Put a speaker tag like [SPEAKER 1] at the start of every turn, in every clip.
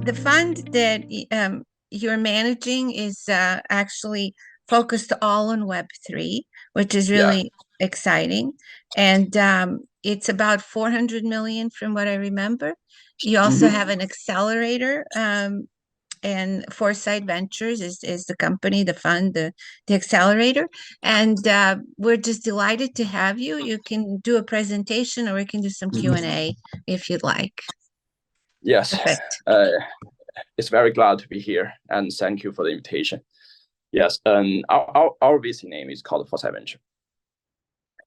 [SPEAKER 1] the fund that you're managing is actually focused all on Web3, which is
[SPEAKER 2] Yeah.
[SPEAKER 1] really exciting. And it's about 400 million from what I remember. You also
[SPEAKER 2] Hmm.
[SPEAKER 1] have an accelerator, and Foresight Ventures is the company, the fund, the accelerator. And we're just delighted to have you. You can do a presentation or we can do some Q&A if you'd like.
[SPEAKER 2] Yes.
[SPEAKER 1] Perfect.
[SPEAKER 2] Uh, it's very glad to be here, and thank you for the invitation. Yes, our VC name is called Foresight Venture,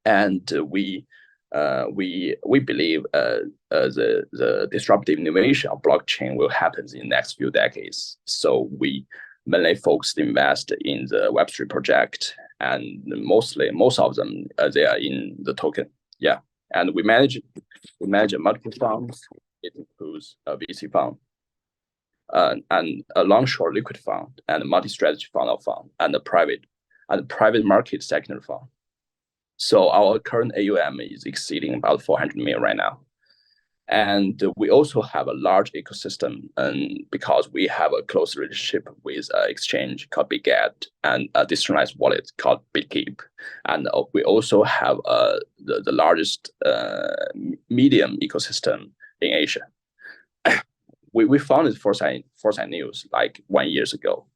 [SPEAKER 2] and we believe the disruptive innovation of blockchain will happen in the next few decades. So we mainly focused invest in the Web3 project, and most of them they are in the token. Yeah, and we manage multiple funds. It includes a VC fund, and a long-short liquid fund, and a multi-strategy fund of fund, and a private market secondary fund. So our current AUM is exceeding about 400 million right now. And we also have a large ecosystem, and because we have a close relationship with an exchange called BigGet and a decentralized wallet called BitKeep. And we also have the largest medium ecosystem in Asia. We founded Foresight News like 1 year ago.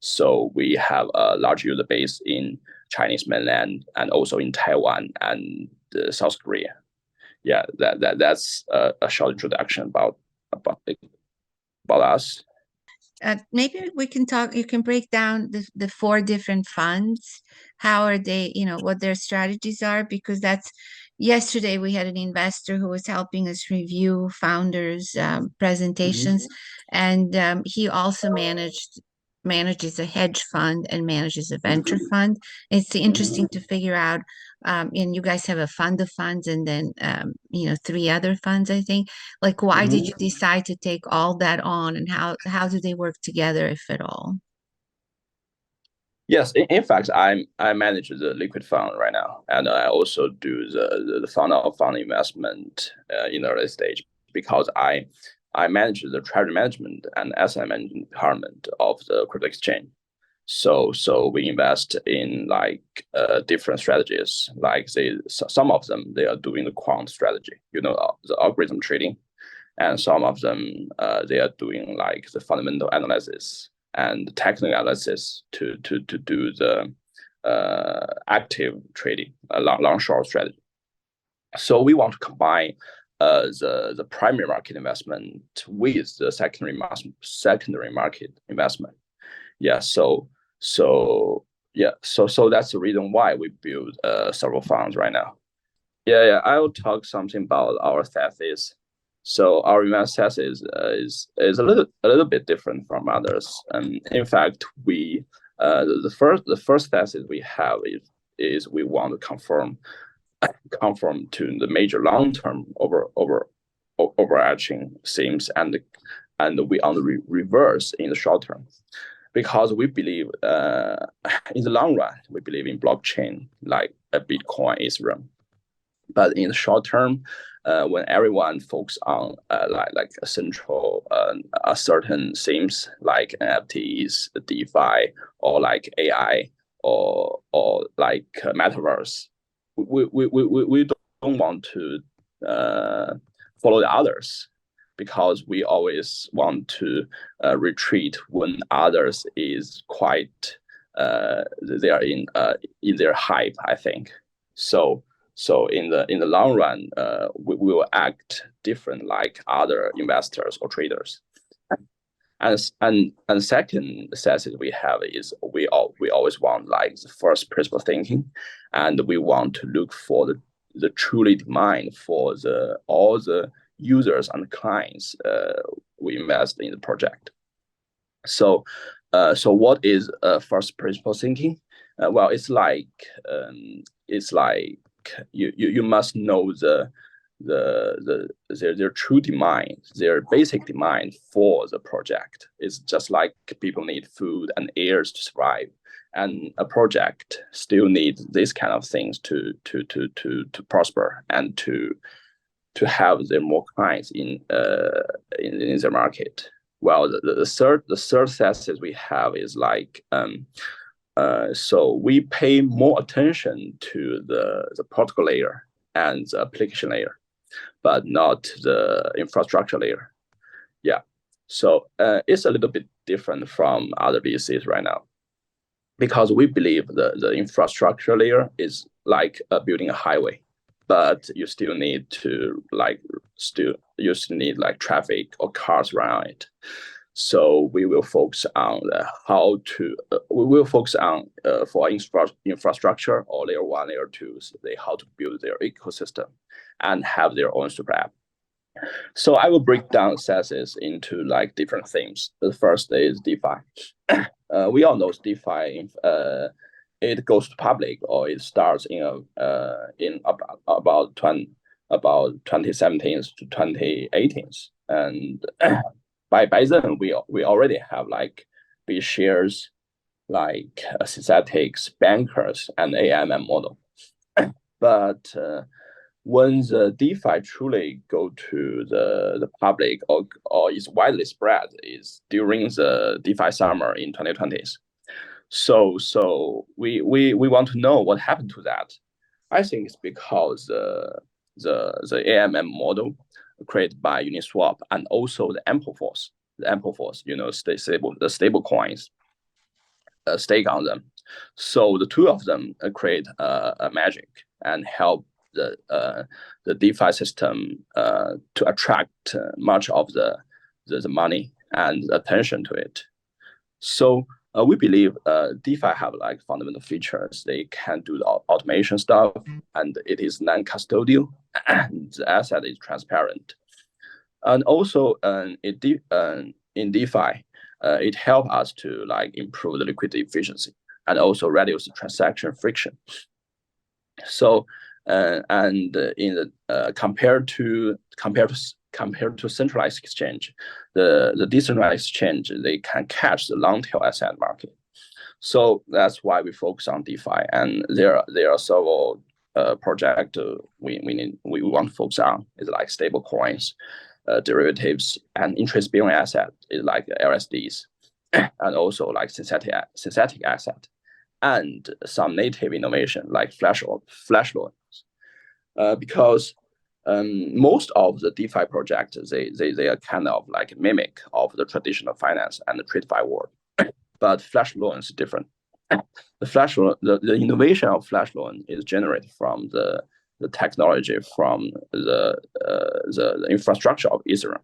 [SPEAKER 2] So we have a large user base in Chinese mainland and also in Taiwan and South Korea. Yeah, that's a short introduction about us.
[SPEAKER 1] Maybe we can talk, you can break down the four different funds. How are they, what their strategies are, because that's yesterday we had an investor who was helping us review founders' presentations,
[SPEAKER 2] Mm-hmm.
[SPEAKER 1] and he also manages a hedge fund and manages a venture
[SPEAKER 2] Mm-hmm.
[SPEAKER 1] fund. It's interesting
[SPEAKER 2] Mm-hmm.
[SPEAKER 1] to figure out, and you guys have a fund of funds and then, three other funds, I think. Like, why did you
[SPEAKER 2] Mm-hmm.
[SPEAKER 1] decide to take all that on, and how do they work together, if at all?
[SPEAKER 2] Yes, in fact, I manage the liquid fund right now, and I also do the fund investment in early stage because I manage the treasury management and asset management department of the crypto exchange. So we invest in like different strategies. Like some of them they are doing the quant strategy, the algorithm trading, and some of them they are doing like the fundamental analysis and technical analysis to do the active trading, long short strategy. So we want to combine the primary market investment with the secondary market investment. Yeah, so that's the reason why we build several funds right now. Yeah, I will talk something about our thesis. So our investment thesis is a little bit different from others. And in fact, we the first thesis we have is we want to conform to the major long term overarching themes, and we on the reverse in the short term, because we believe in the long run we believe in blockchain like a Bitcoin, Ethereum. But in the short term, when everyone focuses on like a central a certain themes like NFTs, DeFi, or like AI, or like metaverse, we don't want to follow the others, because we always want to retreat when others is quite they are in their hype, I think. So in the long run, we will act different like other investors or traders. And second thesis we have is we always want like the first principle thinking, and we want to look for the truly demand for all the users and clients we invest in the project. So what is first principle thinking? Well, it's like you must know their true demand, their basic demand for the project. It's just like people need food and air to survive, and a project still needs these kind of things to prosper and to have their more clients in their market. well, the third thesis we have is like so we pay more attention to the protocol layer and the application layer, but not the infrastructure layer. Yeah, so it's a little bit different from other VCs right now, because we believe the infrastructure layer is like building a highway, but you still need to you still need like traffic or cars around it. So we will focus on we will focus on for infrastructure or layer one, layer two, so how to build their ecosystem and have their own super app. So I will break down SaaS into like different themes. The first is DeFi. We all know DeFi. It goes to public, or it starts in about 2017 to 2018, and by then we already have like B shares, like synthetics, bankers, and AMM model. But when the DeFi truly go to the public or is widely spread is during the DeFi summer in 2020s. So we want to know what happened to that. I think it's because the AMM model created by Uniswap and also the Ample Force, the stable coins stake on them. So the two of them create a magic and help the DeFi system to attract much of the money and attention to it. So we believe DeFi have like fundamental features. They can do the automation stuff, and it is non-custodial, and the asset is transparent. And also in DeFi, it helps us to like improve the liquidity efficiency and also reduce the transaction friction. So and in the compared to centralized exchange, the decentralized exchange, they can catch the long tail asset market. So that's why we focus on DeFi, and there are several projects we want to focus on. Is like stable coins, derivatives, and interest bearing asset is like LSDs, and also like synthetic asset, and some native innovation like flash loans. Because most of the DeFi projects, they are kind of like a mimic of the traditional finance and the TradeFi world. But flash loan is different. The innovation of flash loan is generated from the technology from the infrastructure of Ethereum.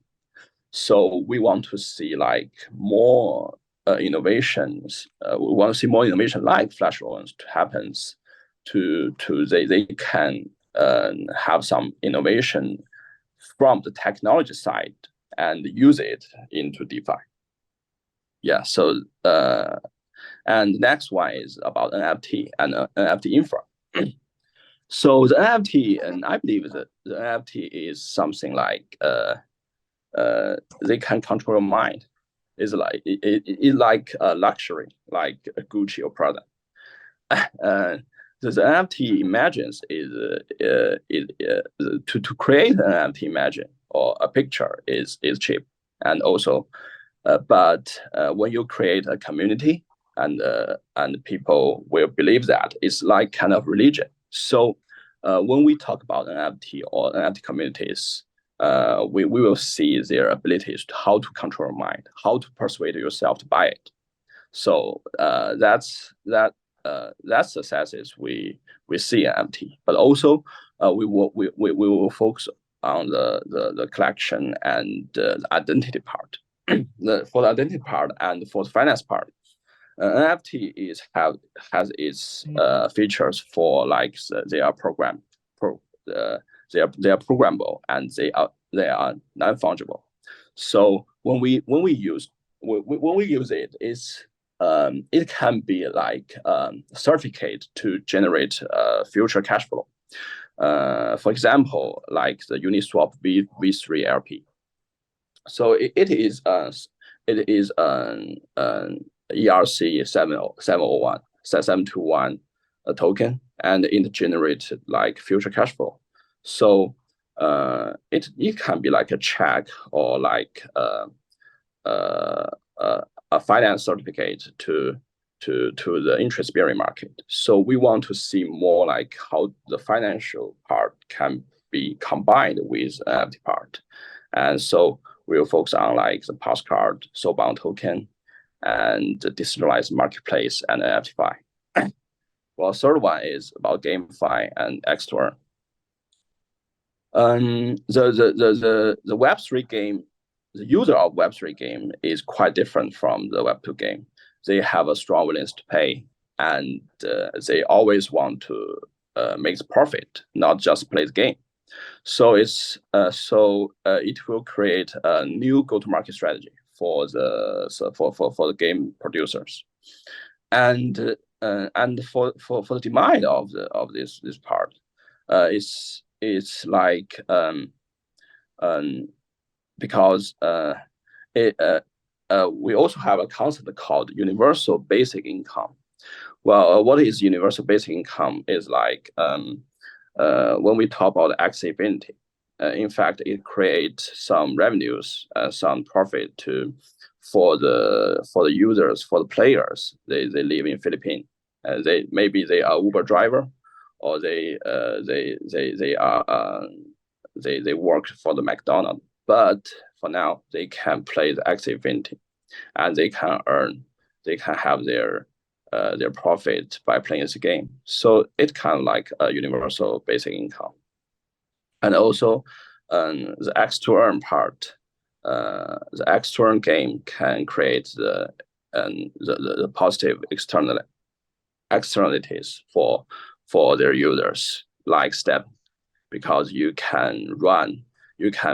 [SPEAKER 2] So we want to see like more innovations. We want to see more innovation like flash loans to happen. They can have some innovation from the technology side and use it into DeFi. Yeah. So and the next one is about NFT and NFT infra. So the NFT, and I believe that the NFT is something like they can control your mind. It's like a luxury, like a Gucci or Prada. The NFT imagines is to create an NFT imagine or a picture is cheap, and also but when you create a community and people will believe that it's like kind of religion. So when we talk about NFT or NFT communities, we will see their abilities to how to control your mind, how to persuade yourself to buy it. So that's the successes we see in NFT. But also we will focus on the collection and the identity part. For the identity part and for the finance part, NFT has its features for like they are they are programmable and they are non-fungible. So when we use it, it can be like certificate to generate future cash flow. For example, like the Uniswap V3 LP. So it is an ERC 721 token, and it generates like future cash flow. So it can be like a check or like a finance certificate to the interest-bearing market. So we want to see more like how the financial part can be combined with the NFT part. And so we'll focus on like the postcard, soulbound token, and the decentralized marketplace and NFTify. Well, third one is about GameFi and X2Earn. The Web3 game, the user of Web3 game is quite different from the Web2 game. They have a strong willingness to pay, and they always want to make the profit, not just play the game. So it will create a new go-to-market strategy for the game producers, and for the demand of this part, it's like because we also have a concept called universal basic income. Well, what is universal basic income is like when we talk about accessibility, in fact, it creates some revenues, some profit for the users, for the players. They live in Philippines. Maybe they are Uber driver, or they work for the McDonald's. But for now, they can play the activity, and they can have their profit by playing this game. So it's kind of like a universal basic income. And also the X2Earn part, the X2Earn game can create the positive externalities for their users, like step, because you can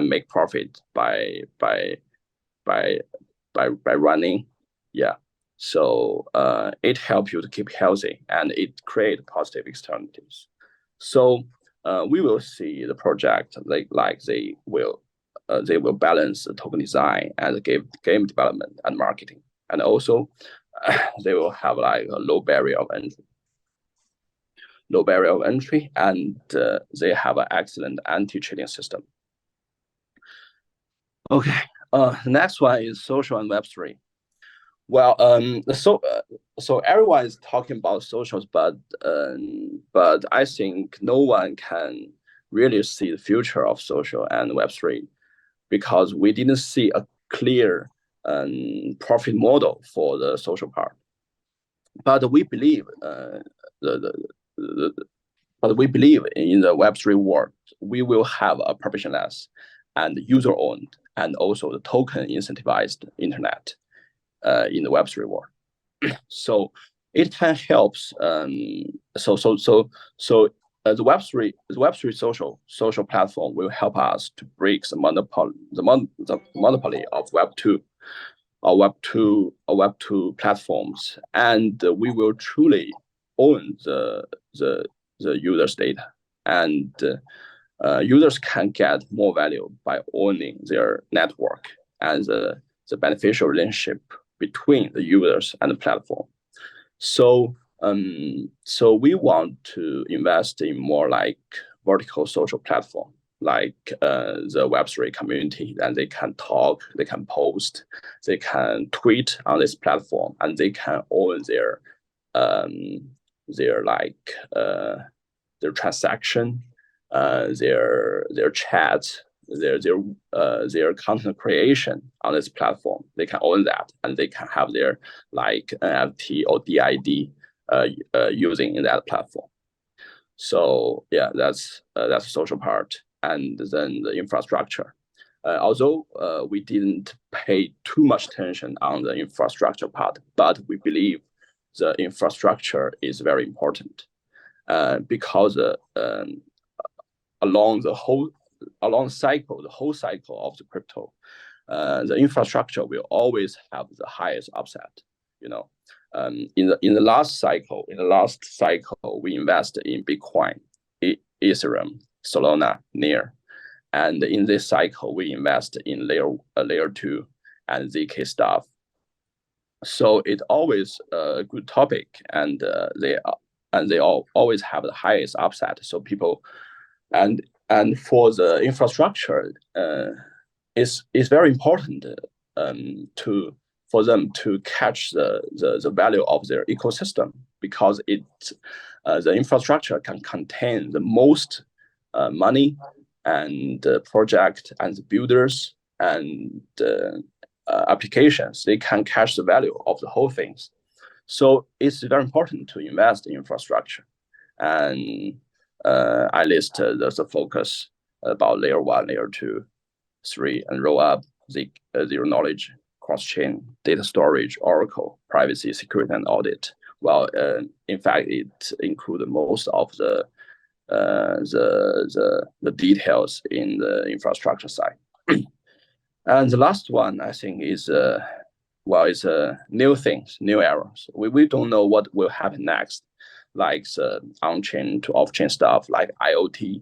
[SPEAKER 2] make profit by running. Yeah. So it helps you to keep healthy, and it creates positive externalities. So we will see the project like they will balance the token design and the game development and marketing, and also they will have like a low barrier of entry, and they have an excellent anti-cheating system. Okay, the next one is social and Web3. Well, so everyone is talking about socials, but I think no one can really see the future of social and Web3, because we didn't see a clear profit model for the social part. But we believe but we believe in the Web3 world, we will have a permissionless and user-owned and also the token incentivized internet in the Web3 world. So it can help. The Web3 social platform will help us to break the monopoly of Web2 platforms, and we will truly own the user's data, and users can get more value by owning their network and the beneficial relationship between the users and the platform. So we want to invest in more like vertical social platform, like the Web3 community, and they can talk, they can post, they can tweet on this platform, and they can own their transaction, their chat, their content creation on this platform. They can own that, and they can have their like NFT or DID using in that platform. So yeah, that's the social part, and then the infrastructure. Although we didn't pay too much attention on the infrastructure part, but we believe the infrastructure is very important, because along the whole cycle of the crypto, the infrastructure will always have the highest upside. In the last cycle, we invested in Bitcoin, Ethereum, Solana, Near, and in this cycle we invest in layer 2 and ZK stuff. So it's always a good topic, and they always have the highest upside. So people and for the infrastructure, is very important for them to catch the value of their ecosystem, because the infrastructure can contain the most money and project and the builders and applications. They can catch the value of the whole things. So it's very important to invest in infrastructure. And I list the focus about layer 1, layer 2, 3, and roll up the zero knowledge, cross-chain, data storage, Oracle, privacy, security, and audit. Well, in fact, it includes most of the details in the infrastructure side. And the last one, I think, is it's new things, new errors. We don't know what will happen next, like on-chain to off-chain stuff, like IoT,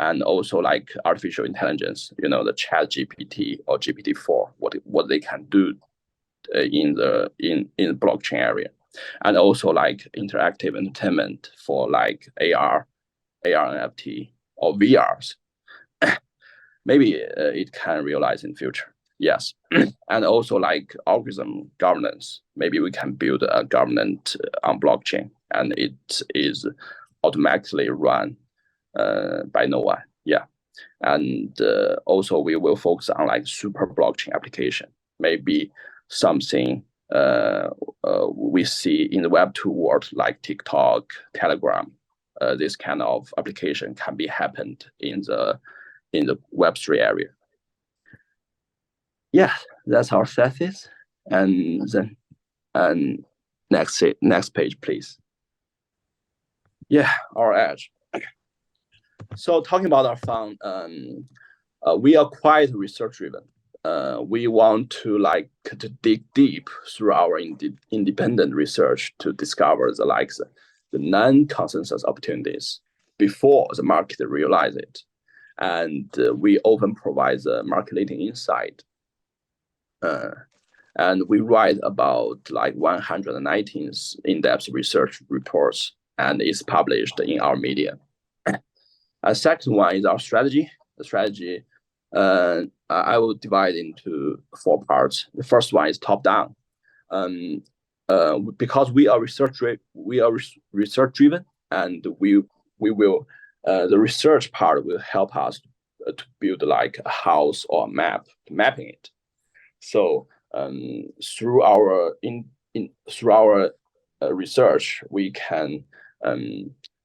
[SPEAKER 2] and also like artificial intelligence. The Chat GPT or GPT-4, what they can do in the blockchain area, and also like interactive entertainment for like AR NFT or VRs. Maybe it can realize in future. Yes. And also like algorithm governance. Maybe we can build a governance on blockchain, and it is automatically run by no one. Yeah. And also we will focus on like super blockchain application. Maybe something we see in the Web2 world, like TikTok, Telegram. This kind of application can be happened in the Web3 area. Yeah, that's our thesis. And then next page, please. Yeah, our edge. So talking about our fund, we are quite research driven. We want to dig deep through our independent research to discover the non-consensus opportunities before the market realize it. And we often provide the market-leading insight. And we write about like 119 in-depth research reports, and it's published in our media. A second one is our strategy. The strategy, I will divide into 4 parts. The first one is top-down. Because we are research driven, and we will the research part will help us to build like a house or a mapping it. So through our research, we can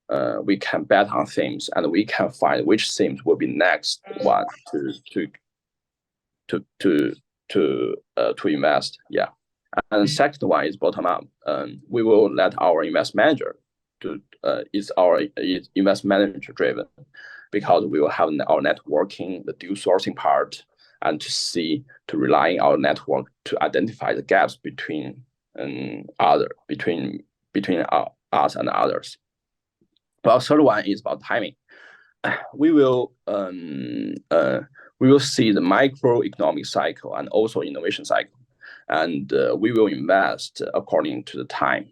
[SPEAKER 2] bet on themes, and we can find which themes will be next one to invest. Yeah. And the second one is bottom up. We will let our investment manager is investment manager driven, because we will have our networking, the deal sourcing part, and to rely on our network to identify the gaps between us and others. Well, third one is about timing. We will see the microeconomic cycle and also innovation cycle, and we will invest according to the time.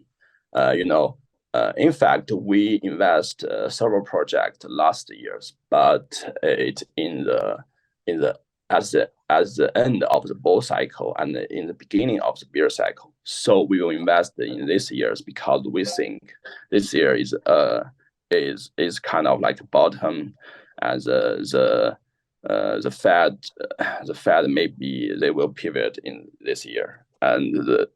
[SPEAKER 2] In fact, we invest several projects last years, but it at the end of the bull cycle and in the beginning of the bear cycle. So we will invest in this years because we think this year is kind of like a bottom, and the Fed maybe they will pivot in this year, and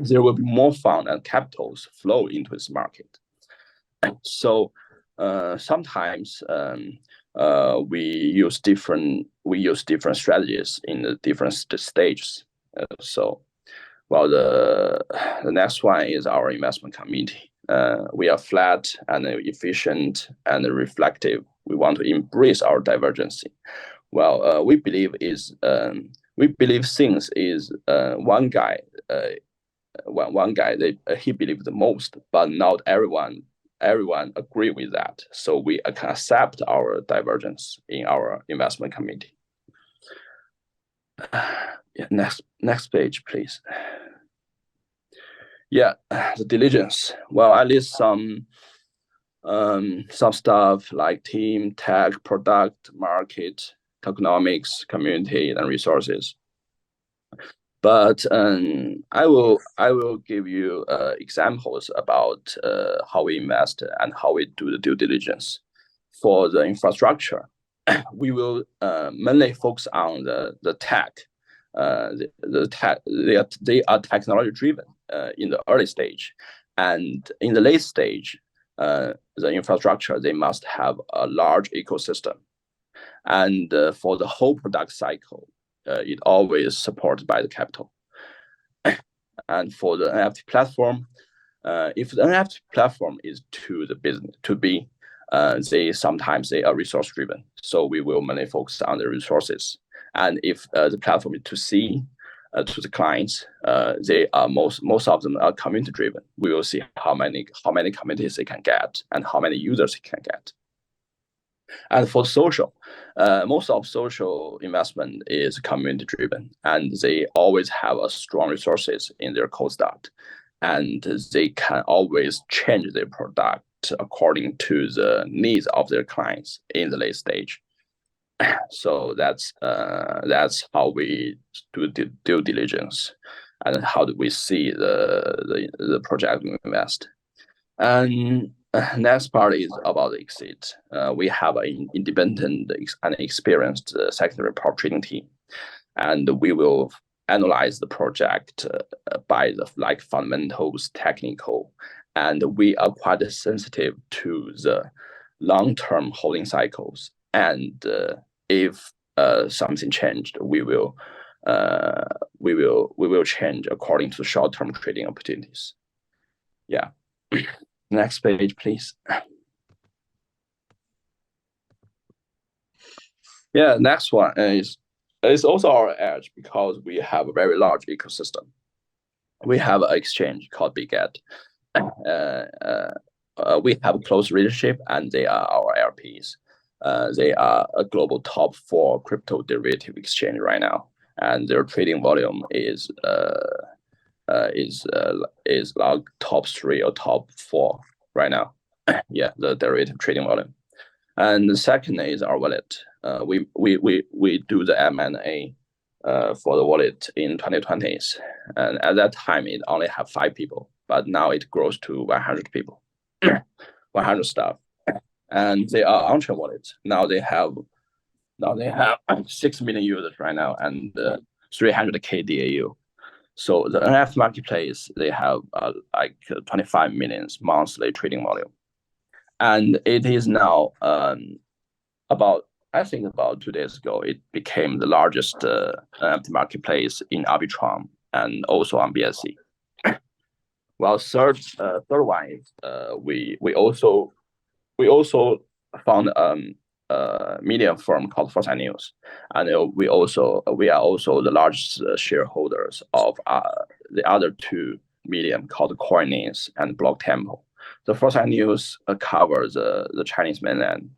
[SPEAKER 2] there will be more fund and capitals flow into this market. So sometimes we use different strategies in the different stages. So, well, the next one is our investment committee. We are flat and efficient and reflective. We want to embrace our divergence. Well, we believe things is one guy. One guy he believes the most, but not everyone agree with that. So we can accept our divergence in our investment committee. Yeah, next page, please. Yeah, the diligence. Well, I list some stuff like team, tech, product, market, tokenomics, community, and resources. But I will give you examples about how we invest and how we do the due diligence. For the infrastructure, we will mainly focus on the tech. The tech, they are technology driven in the early stage, and in the late stage, the infrastructure, they must have a large ecosystem, and for the whole product cycle, it always supported by the capital. And for the NFT platform, if the NFT platform is to the business to be, sometimes they are resource driven. So we will mainly focus on the resources. And if the platform is to C, to the clients, they are most of them are community driven. We will see how many communities they can get and how many users they can get. And for social, most of social investment is community driven, and they always have a strong resources in their cold start, and they can always change their product according to the needs of their clients in the late stage. So that's how we do due diligence, and how do we see the project we invest. And next part is about the exit. We have an independent and experienced secondary prop trading team, and we will analyze the project by the fundamentals, technical, and we are quite sensitive to the long-term holding cycles. And if something changed, we will change according to short-term trading opportunities. Yeah. Next page, please. Yeah, next one is also our edge because we have a very large ecosystem. We have an exchange called Biget. We have a close relationship, and they are our LPs. They are a global top 4 crypto derivative exchange right now, and their trading volume is like top 3 or top 4 right now. Yeah, the derivative trading volume. And the second is our wallet. We do the M&A for the wallet in 2020s, and at that time it only had 5 people, but now it grows to 100 people, 100 staff, and they are on-chain wallets. Now they have 6 million users right now, and 300K DAU. So the NFT marketplace, they have like 25 million monthly trading volume, and it is now about 2 days ago, it became the largest NFT marketplace in Arbitrum and also on BSC. Well, third one is we also found a media firm called Foresight News, and we are also the largest shareholders of the other 2 medium called Coinese and Block Temple. The Foresight News covers the Chinese mainland,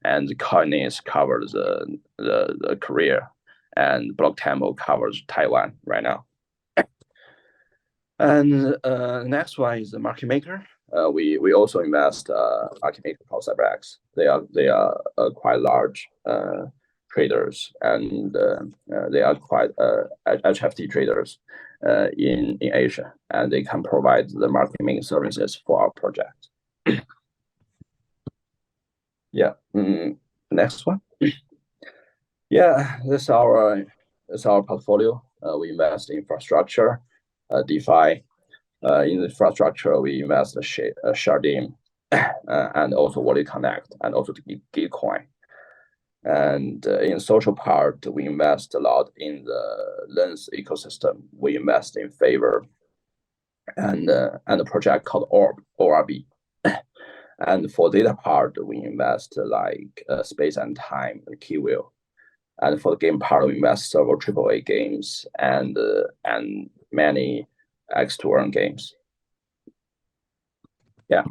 [SPEAKER 2] and the Coinese covers the Korea, and Block Temple covers Taiwan right now. And next one is the market maker. We also invest market maker called CyberX. They are quite large traders, and they are quite HFT traders in Asia, and they can provide the market making services for our project. Yeah. Next one. Yeah, this is our portfolio. We invest in infrastructure, DeFi. In infrastructure, we invest in Shardim, and also Wallet Connect, and also the Gitcoin. And in social part, we invest a lot in the Lens ecosystem. We invest in Favor, and a project called ORB. And for data part, we invest like Space and Time and Keywheel. And for the game part, we invest several AAA games and many X2 games. Yeah.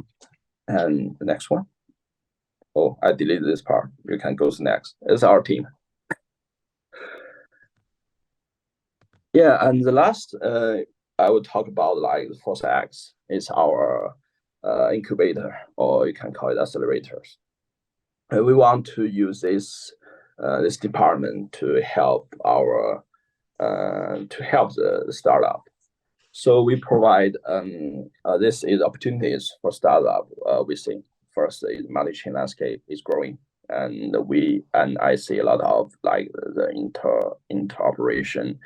[SPEAKER 2] And the next one. Oh, I deleted this part. You can go to next. It's our team. Yeah, and the last I would talk about like the Foresight X. It's our incubator, or you can call it accelerators. We want to use this this department to help the startup. So we provide this is opportunities for startup. We think first is multi-chain landscape is growing, and I see a lot of like the interoperation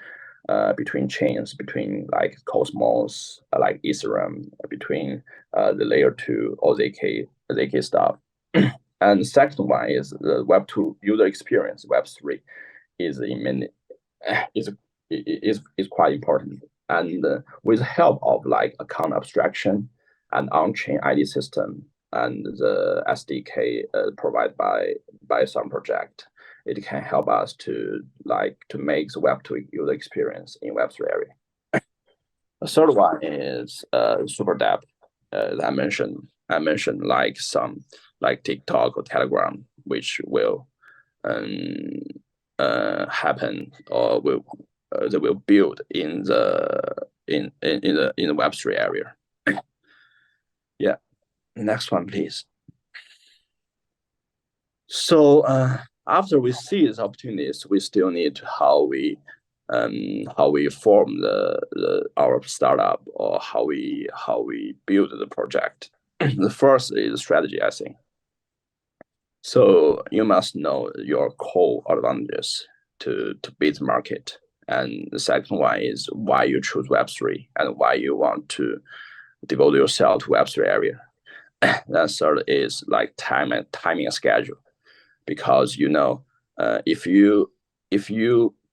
[SPEAKER 2] between chains, between like Cosmos, like Ethereum, between the layer 2 or ZK stuff. And the second one is the Web2 user experience. Web3 is is quite important. And with the help of like account abstraction and on-chain ID system and the SDK provided by some project, it can help us to make the Web2 user experience in Web3 area. The third one is super dApp. I mentioned like some like TikTok or Telegram, which will happen or they will build in the Web3 area. Yeah, next one, please. So after we see these opportunities, we still need how we form our startup, or how we build the project. The first is strategy, I think. So you must know your core advantages to beat the market. And the second one is why you choose Web3 and why you want to devote yourself to Web3 area. Then third is like timing and schedule, because if you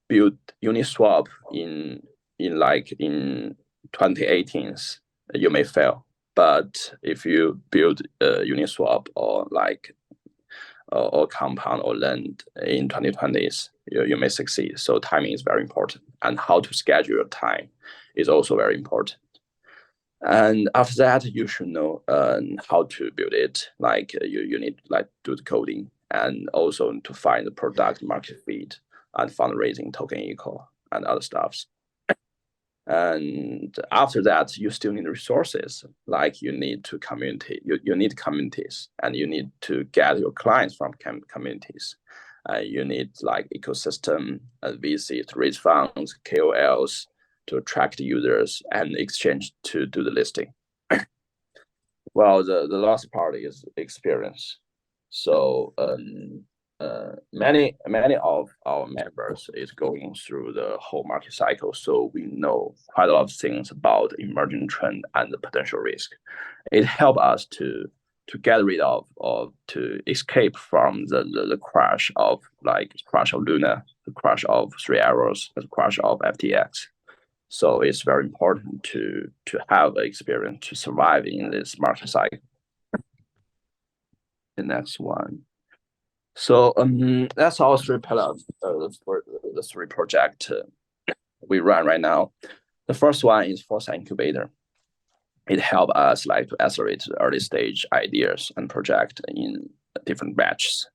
[SPEAKER 2] build Uniswap in 2018, you may fail. But if you build Uniswap or Compound or Lend in 2020s, you may succeed. So timing is very important, and how to schedule your time is also very important. And after that, you should know how to build it. Like you need to do the coding, and also to find the product market fit and fundraising, token eco, and other stuffs. And after that, you still need resources. Like you need to community. You need communities, and you need to get your clients from communities. You need like ecosystem, VC to raise funds, KOLs to attract users, and exchange to do the listing. Well, the last part is experience. So many of our members is going through the whole market cycle, so we know quite a lot of things about emerging trend and the potential risk. It helps us to get rid of, or to escape from the crash of Luna, the crash of Three Arrows, the crash of FTX. So it's very important to have experience to survive in this market cycle. The next one. So that's our three pillars for the three projects we run right now. The first one is Foresight Incubator. It helps us to accelerate the early stage ideas and project in different batches.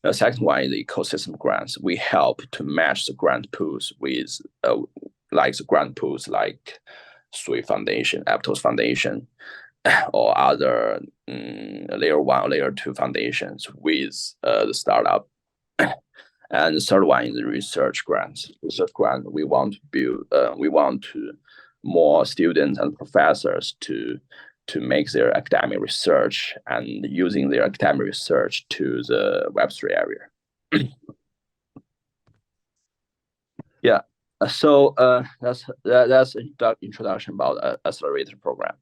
[SPEAKER 2] The second one is the ecosystem grants. We help to match the grant pools with the grant pools like Sui Foundation, Aptos Foundation, or other layer 1 or layer 2 foundations with the startup. And the third one is the research grants. Research grant, we want to build, we want to more students and professors to make their academic research and using their academic research to the Web3 area. Yeah. So that's introduction about accelerator program.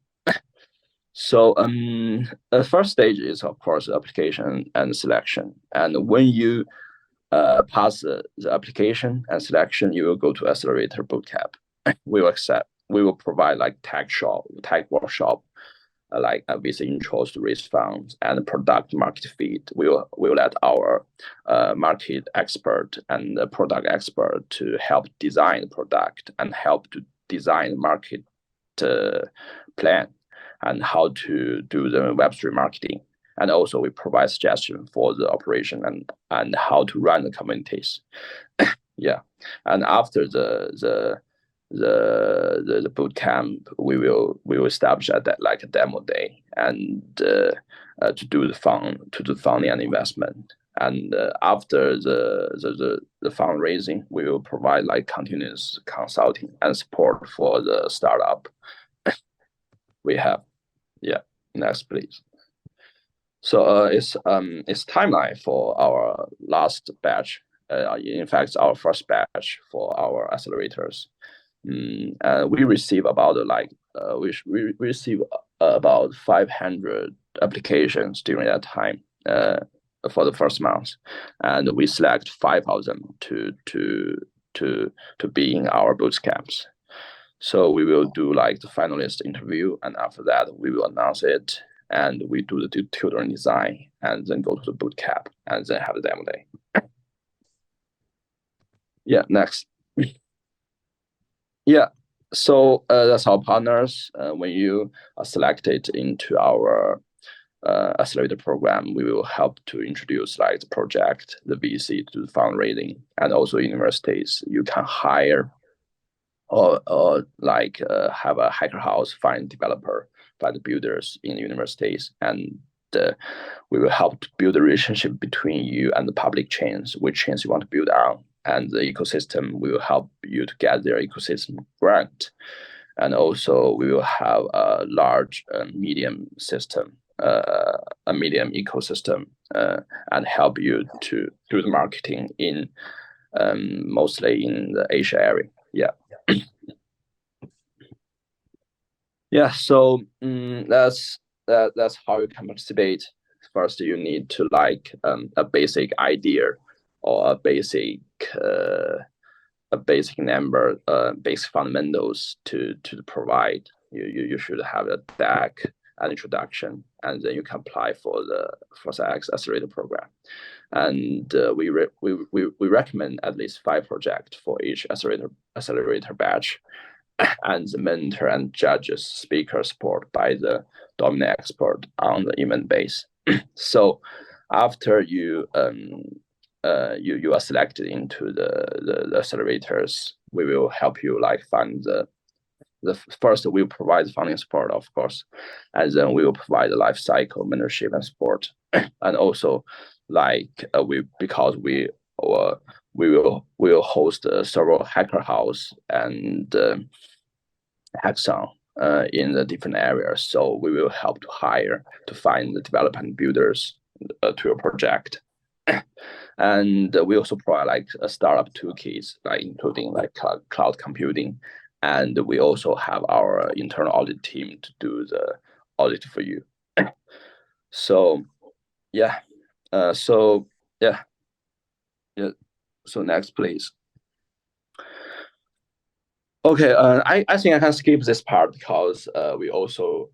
[SPEAKER 2] So the first stage is, of course, application and selection. And when you pass the application and selection, you will go to accelerator bootcamp. We will provide like tech workshop, with intros to raise funds and product market fit. We'll let our market expert and the product expert to help design the product and help to design market plan and how to do the Web3 marketing. And also we provide suggestion for the operation and how to run the communities. Yeah. And after the boot camp, we will establish that like a demo day and to do funding and investment. And after the fundraising, we will provide like continuous consulting and support for the startup. We have, yeah. Next, please. So it's timeline for our last batch. In fact, our first batch for our accelerators. We receive about we receive about 500 applications during that time for the first month, and we select 5 of them to be in our boot camps. So we will do like the finalist interview, and after that we will announce it, and we do the tutoring design, and then go to the boot camp, and then have the demo day. Yeah, next. Yeah, so that's our partners. When you are selected into our accelerator program, we will help to introduce like the project, the VC to the fundraising, and also universities. You can hire or like have a hacker house, find developer, find builders in universities, and we will help to build a relationship between you and the public chains, which chains you want to build on, and the ecosystem. We will help you to get their ecosystem grant, and also we will have a large medium system, a medium ecosystem, and help you to do the marketing in mostly in the Asia area. Yeah. Yeah, so that's how you can participate. First, you need to like a basic idea or a basic number, basic fundamentals to provide. You should have a deck, an introduction, and then you can apply for the Foresight Accelerator program. And we recommend at least 5 projects for each accelerator batch, and the mentor and judges speaker support by the domain expert on the event base. So after you are selected into the accelerators, we will help you like find the first. We'll provide funding support, of course, and then we will provide the life cycle mentorship and support. And also like because we will host several hacker house and hackathon in the different areas. So we will help to hire to find the development builders to your project. And we also provide like a startup toolkits, like including like cloud computing, and we also have our internal audit team to do the audit for you. So yeah, so next, please. Okay, I think I can skip this part because we also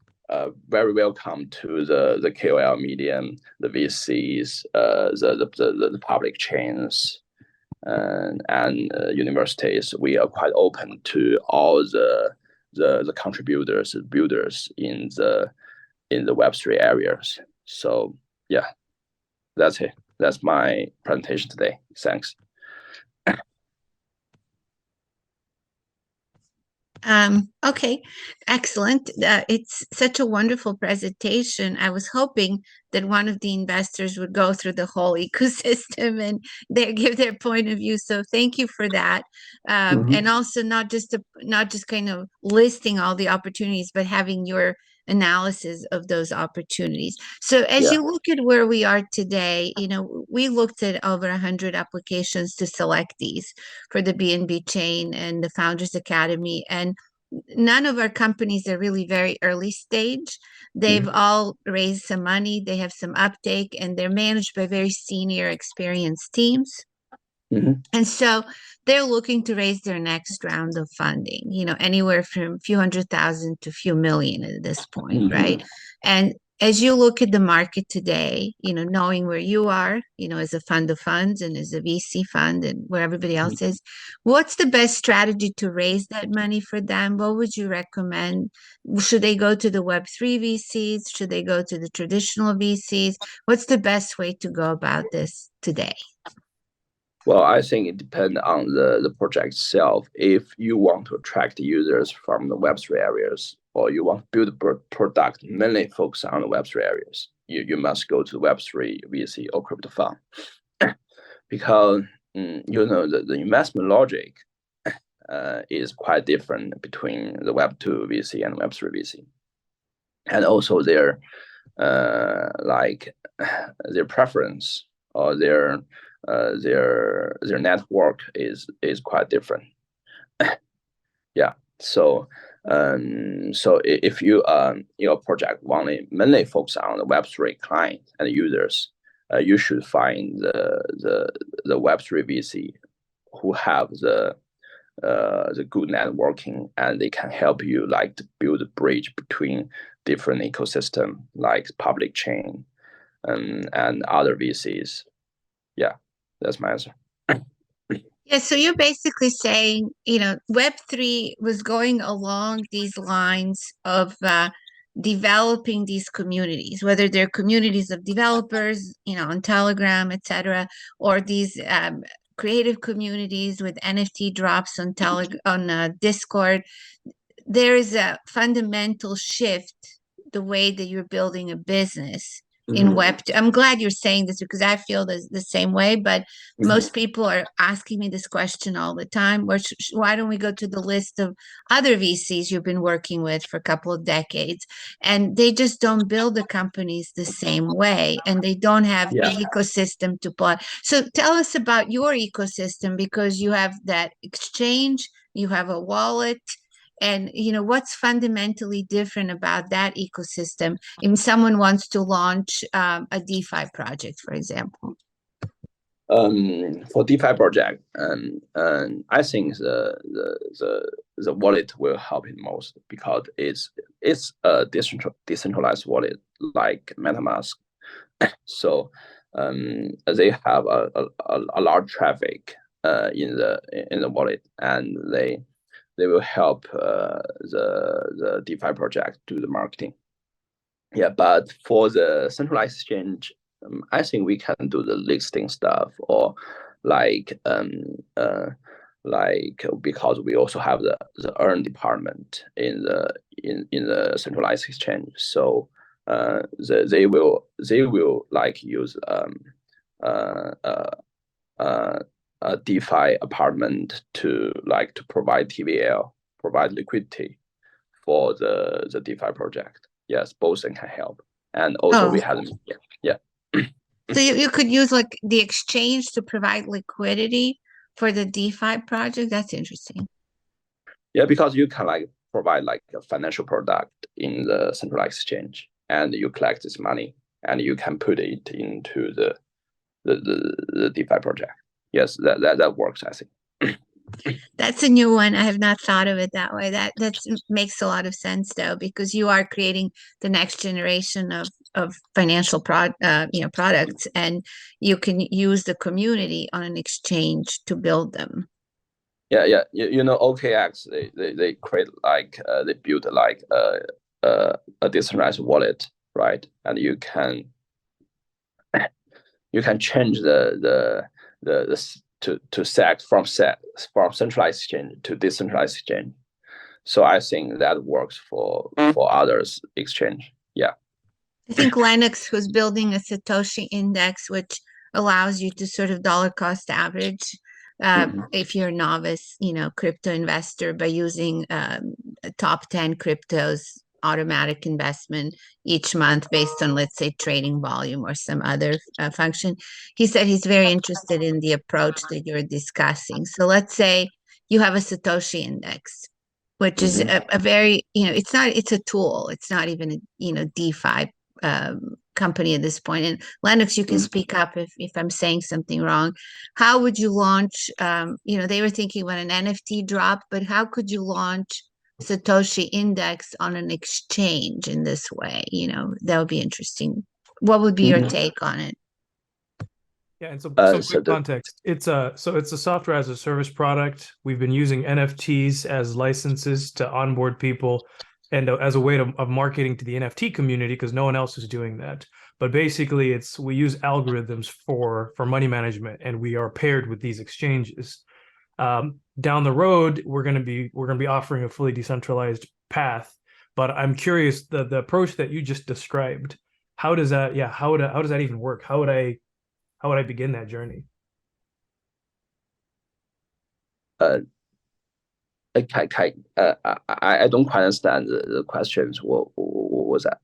[SPEAKER 2] very welcome to the KOL medium, the VCs, the public chains, and universities. We are quite open to all the contributors, builders in the Web3 areas. So yeah, that's it. That's my presentation today. Thanks.
[SPEAKER 1] Okay, excellent. It's such a wonderful presentation. I was hoping that one of the investors would go through the whole ecosystem and give their point of view. So thank you for that. And also not just kind of listing all the opportunities, but having your analysis of those opportunities. So as you look at where we are today, we looked at over 100 applications to select these for the BNB chain and the Founders Academy. And none of our companies are really very early stage. They've all raised some money, they have some uptake, and they're managed by very senior, experienced teams. And so they're looking to raise their next round of funding, anywhere from a few $100,000 to a few million at this point, right? And as you look at the market today, knowing where you are, as a fund of funds and as a VC fund and where everybody else is, what's the best strategy to raise that money for them? What would you recommend? Should they go to the Web3 VCs? Should they go to the traditional VCs? What's the best way to go about this today?
[SPEAKER 2] Well, I think it depends on the project itself. If you want to attract users from the Web3 areas, or you want to build a product mainly focused on the Web3 areas, you must go to the Web3 VC or crypto fund. Because the investment logic is quite different between the Web2 VC and Web3 VC, and also their preference or their network is quite different. Yeah. So if your project mainly focus on the Web3 client and users, you should find the Web3 VC who have the good networking, and they can help you to build a bridge between different ecosystem like public chain and other VCs. Yeah, that's my answer.
[SPEAKER 1] Yeah, so you're basically saying, Web3 was going along these lines of developing these communities, whether they're communities of developers, on Telegram, etc., or these creative communities with NFT drops on Discord. There is a fundamental shift the way that you're building a business in Web2. I'm glad you're saying this because I feel the same way, but most people are asking me this question all the time. Why don't we go to the list of other VCs you've been working with for a couple of decades? And they just don't build the companies the same way, and they don't have the ecosystem to plot. So tell us about your ecosystem, because you have that exchange, you have a wallet, and what's fundamentally different about that ecosystem if someone wants to launch a DeFi project, for example?
[SPEAKER 2] For DeFi project, I think the wallet will help it most, because it's a decentralized wallet like MetaMask. So they have a large traffic in the wallet, and they will help the DeFi project do the marketing. Yeah, but for the centralized exchange, I think we can do the listing stuff, or because we also have the earn department in the centralized exchange, so they will use a DeFi apartment to provide TVL, provide liquidity for the DeFi project. Yes, both can help. And also we have
[SPEAKER 1] So you could use the exchange to provide liquidity for the DeFi project. That's interesting.
[SPEAKER 2] Yeah, because you can provide a financial product in the centralized exchange, and you collect this money and you can put it into the DeFi project. Yes, that works, I think.
[SPEAKER 1] That's a new one. I have not thought of it that way. That makes a lot of sense, though, because you are creating the next generation of financial products, and you can use the community on an exchange to build them.
[SPEAKER 2] Yeah. OKX, they create they build a decentralized wallet, right? And you can change the to set from centralized exchange to decentralized exchange. So I think that works for others exchange. Yeah.
[SPEAKER 1] I think Linux was building a Satoshi index, which allows you to sort of dollar cost average if you're a novice, crypto investor, by using top 10 cryptos automatic investment each month based on, let's say, trading volume or some other function. He said he's very interested in the approach that you're discussing. So let's say you have a Satoshi index, which is a very, it's a tool. It's not even a DeFi company at this point. And Lennox, you can speak up if I'm saying something wrong. How would you launch? They were thinking about an NFT drop, but how could you launch Satoshi index on an exchange in this way? That would be interesting. What would be your take on it?
[SPEAKER 3] Yeah, and some quick context. It's a software as a service product. We've been using NFTs as licenses to onboard people, and as a way of marketing to the NFT community, because no one else is doing that. But basically, we use algorithms for money management, and we are paired with these exchanges. Down the road, we're going to be offering a fully decentralized path But I'm curious, the approach that you just described, how does that, how does that even work? How would I begin that journey?
[SPEAKER 2] I don't quite understand the questions. What was that?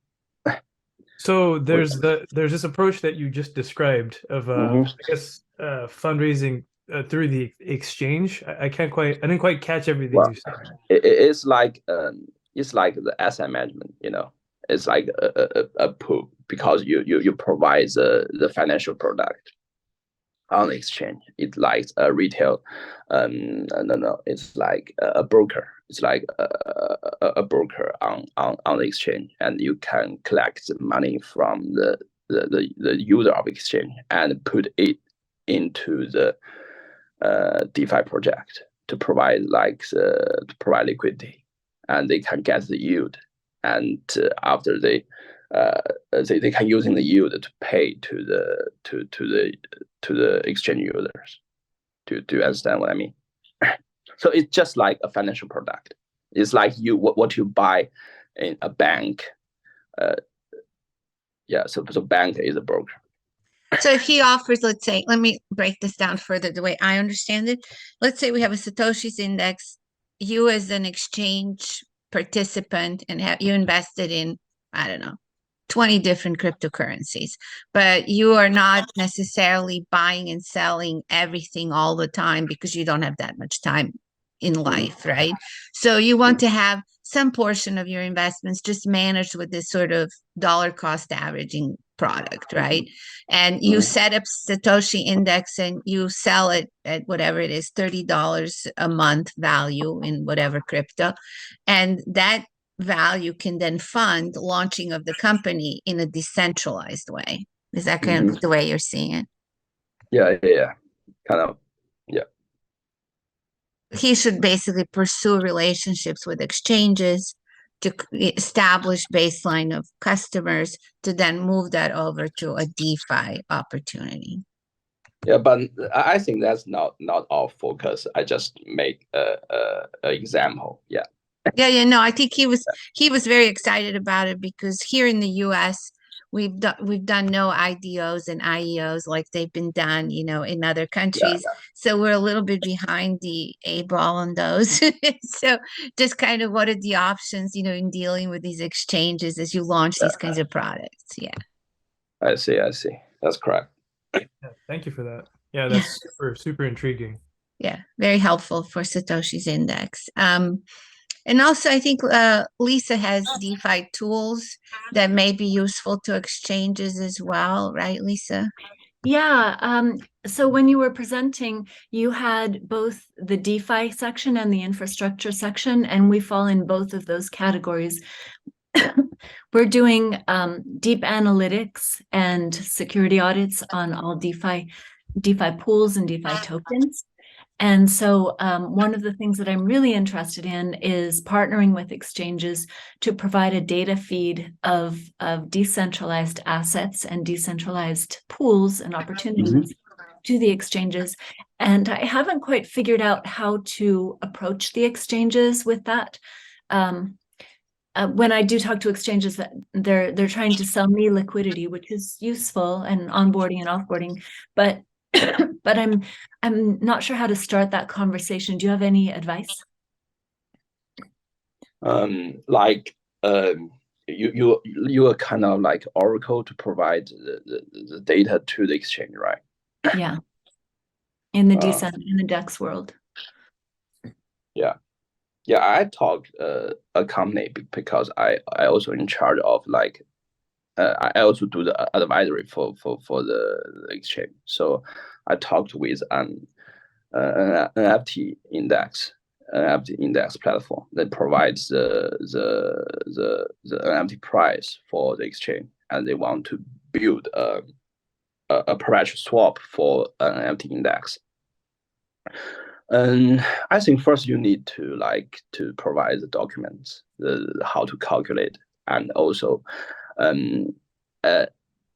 [SPEAKER 3] So there's this approach that you just described of I guess fundraising through the exchange. I didn't quite catch everything
[SPEAKER 2] Well,
[SPEAKER 3] you said.
[SPEAKER 2] it's like the asset management, you know. It's like a pool because you provide the financial product on the exchange. It's like a retail, no, it's like a broker. It's like a broker on the exchange, and you can collect the money from the user of exchange and put it into the DeFi project to provide liquidity, and they can get the yield, and after they can using the yield to pay to the exchange users. Do you understand what I mean? So it's just like a financial product. It's like what you buy in a bank. So bank is a broker.
[SPEAKER 1] So if he offers, let's say, let me break this down further the way I understand it. Let's say we have a Satoshi's index. You as an exchange participant and you invested in, I don't know, 20 different cryptocurrencies, but you are not necessarily buying and selling everything all the time because you don't have that much time in life, right? So you want to have some portion of your investments just managed with this sort of dollar cost averaging product, right? And you set up Satoshi index and you sell it at whatever it is, $30 a month value in whatever crypto. And that value can then fund launching of the company in a decentralized way. Is that kind of the way you're seeing it?
[SPEAKER 2] Yeah. Kind of, yeah.
[SPEAKER 1] He should basically pursue relationships with exchanges to establish baseline of customers to then move that over to a DeFi opportunity.
[SPEAKER 2] Yeah, but I think that's not our focus. I just make a example. Yeah.
[SPEAKER 1] No, I think he was very excited about it because here in the US we've done no IDOs and IEOs like they've been done, in other countries.
[SPEAKER 2] Yeah.
[SPEAKER 1] So we're a little bit behind the A ball on those. So just kind of what are the options, in dealing with these exchanges as you launch these kinds of products? Yeah.
[SPEAKER 2] I see. That's correct.
[SPEAKER 3] Yeah, thank you for that. Yeah, that's super intriguing.
[SPEAKER 1] Yeah, very helpful for Satoshi's index. And also, I think Lisa has DeFi tools that may be useful to exchanges as well, right, Lisa?
[SPEAKER 4] Yeah. So when you were presenting, you had both the DeFi section and the infrastructure section, and we fall in both of those categories. We're doing deep analytics and security audits on all DeFi pools and DeFi tokens. And so one of the things that I'm really interested in is partnering with exchanges to provide a data feed of decentralized assets and decentralized pools and opportunities to the exchanges. And I haven't quite figured out how to approach the exchanges with that. When I do talk to exchanges, that they're trying to sell me liquidity, which is useful, and onboarding and offboarding, but I'm not sure how to start that conversation. Do you have any advice?
[SPEAKER 2] You are kind of like Oracle to provide the data to the exchange, right?
[SPEAKER 4] Yeah. In the in the DEX world.
[SPEAKER 2] Yeah. I talked a company because I also in charge of I also do the advisory for the exchange. So I talked with an NFT index platform that provides the NFT price for the exchange, and they want to build a perpetual swap for an NFT index. And I think first you need to provide the documents, how to calculate, and also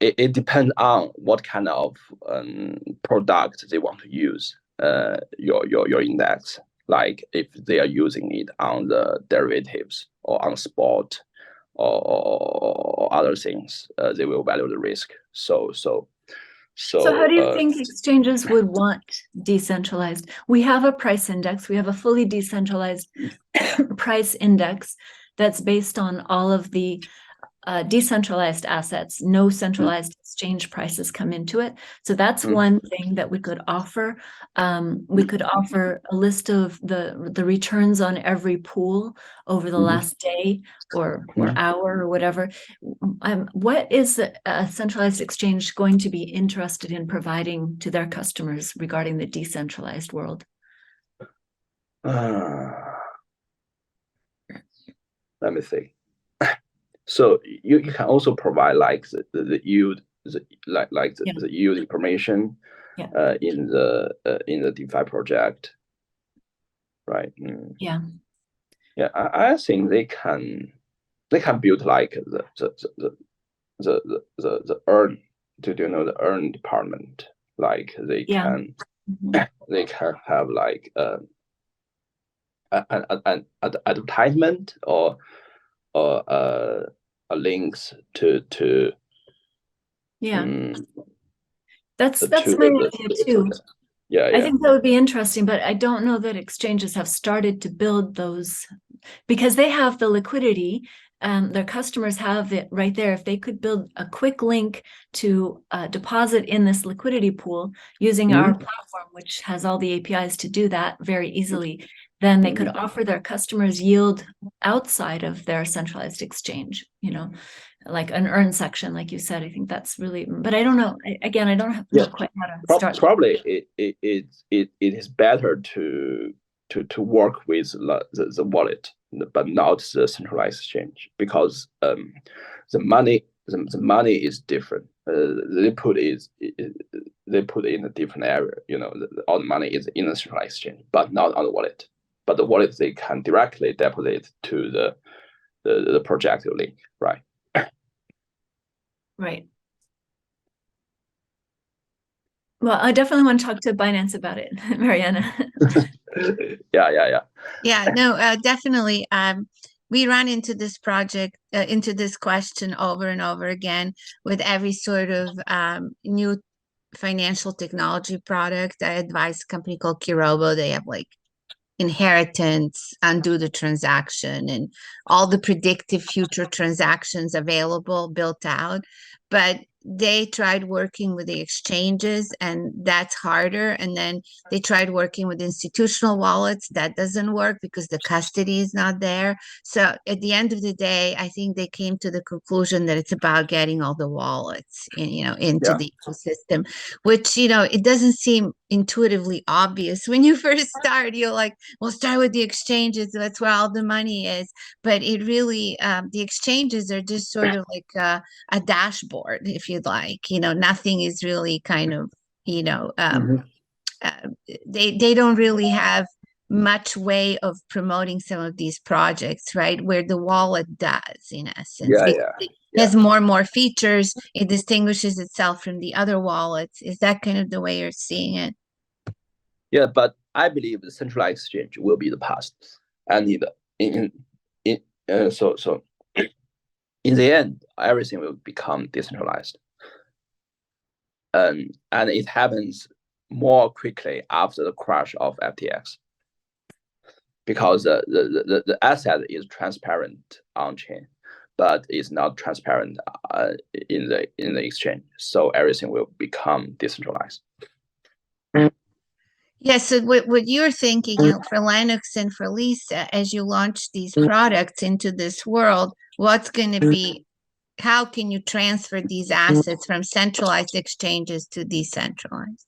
[SPEAKER 2] it depends on what kind of product they want to use your index. Like if they are using it on the derivatives or on spot or other things, they will value the risk. So
[SPEAKER 4] how do you think exchanges would want decentralized? We have a price index. We have a fully decentralized price index that's based on all of the decentralized assets. No centralized exchange prices come into it. So that's one thing that we could offer. We could offer a list of the returns on every pool over the last day or hour or whatever. What is a centralized exchange going to be interested in providing to their customers regarding the decentralized world?
[SPEAKER 2] Let me think. So you can also provide like the yield, the yield information in the DeFi project, right?
[SPEAKER 4] Yeah.
[SPEAKER 2] Yeah, I think they can build like the earn, do you know the earn department? Like they can they can have like an advertisement or links to
[SPEAKER 4] that's my idea too.
[SPEAKER 2] Yeah,
[SPEAKER 4] I think that would be interesting, but I don't know that exchanges have started to build those because they have the liquidity. Their customers have it right there. If they could build a quick link to deposit in this liquidity pool using our platform, which has all the APIs to do that very easily, then they could offer their customers yield outside of their centralized exchange, like an earn section, like you said. I think that's really, but I don't know. I don't know quite how to start.
[SPEAKER 2] Probably it is better to work with the wallet, but not the centralized exchange, because the money is different. They put it in a different area. All the money is in the centralized exchange, but not on the wallet. But the wallet, they can directly deposit to the project link, right?
[SPEAKER 4] Right. Well, I definitely want to talk to Binance about it, Mariana.
[SPEAKER 1] Yeah, no, definitely. We run into this project, into this question over and over again with every sort of new financial technology product. I advise a company called Kirobo. They have like inheritance, undo the transaction, and all the predictive future transactions available built out. But they tried working with the exchanges, and that's harder. And then they tried working with institutional wallets. That doesn't work because the custody is not there. So at the end of the day, I think they came to the conclusion that it's about getting all the wallets into the ecosystem, which it doesn't seem intuitively obvious when you first start. You're like, we'll start with the exchanges, that's where all the money is. But it really, the exchanges are just sort of like a dashboard, if you'd like. Nothing is really kind of, they don't really have much way of promoting some of these projects, right? Where the wallet does, in essence. It has more and more features. It distinguishes itself from the other wallets. Is that kind of the way you're seeing it?
[SPEAKER 2] Yeah, but I believe the centralized exchange will be the past, and so in the end, everything will become decentralized, and it happens more quickly after the crash of FTX, because the asset is transparent on chain, but it's not transparent in the exchange. So everything will become decentralized.
[SPEAKER 1] Yes, so what you're thinking, for Linux and for Lisa, as you launch these products into this world, what's going to be, how can you transfer these assets from centralized exchanges to decentralized?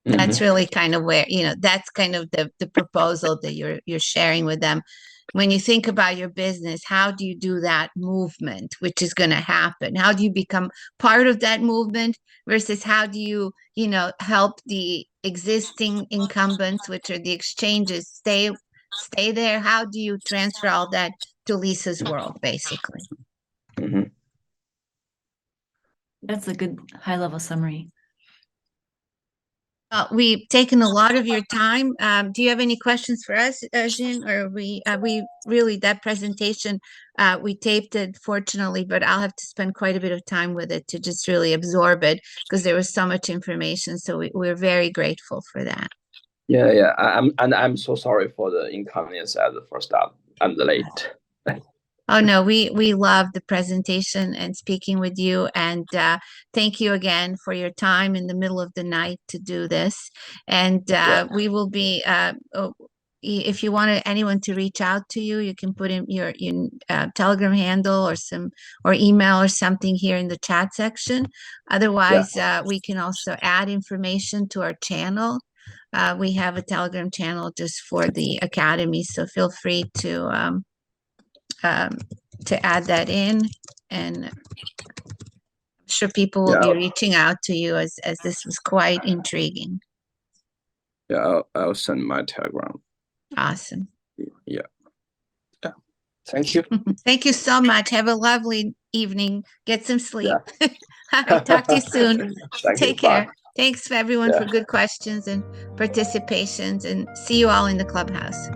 [SPEAKER 1] That's really kind of where, that's kind of the proposal that you're sharing with them. When you think about your business, how do you do that movement, which is going to happen? How do you become part of that movement versus how do you, help the existing incumbents, which are the exchanges, stay there? How do you transfer all that to Lisa's world, basically?
[SPEAKER 4] That's a good high-level summary.
[SPEAKER 1] We've taken a lot of your time. Do you have any questions for us, Jin? Or we really, that presentation, we taped it fortunately, but I'll have to spend quite a bit of time with it to just really absorb it because there was so much information. So we're very grateful for that.
[SPEAKER 2] Yeah. I'm so sorry for the inconvenience at the first stop. I'm late.
[SPEAKER 1] Oh no, we love the presentation and speaking with you, and thank you again for your time in the middle of the night to do this. And we will be. If you want anyone to reach out to you, you can put in your Telegram handle or email or something here in the chat section. Otherwise, we can also add information to our channel. We have a Telegram channel just for the Academy, so feel free to add that in, and I'm sure people will be reaching out to you as this was quite intriguing.
[SPEAKER 2] Yeah, I'll send my Telegram.
[SPEAKER 1] Awesome.
[SPEAKER 2] Yeah. Thank you.
[SPEAKER 1] Thank you so much. Have a lovely evening. Get some sleep. All right, talk to you soon. Take care.
[SPEAKER 2] Bye.
[SPEAKER 1] Thanks for everyone for good questions and participations, and see you all in the clubhouse.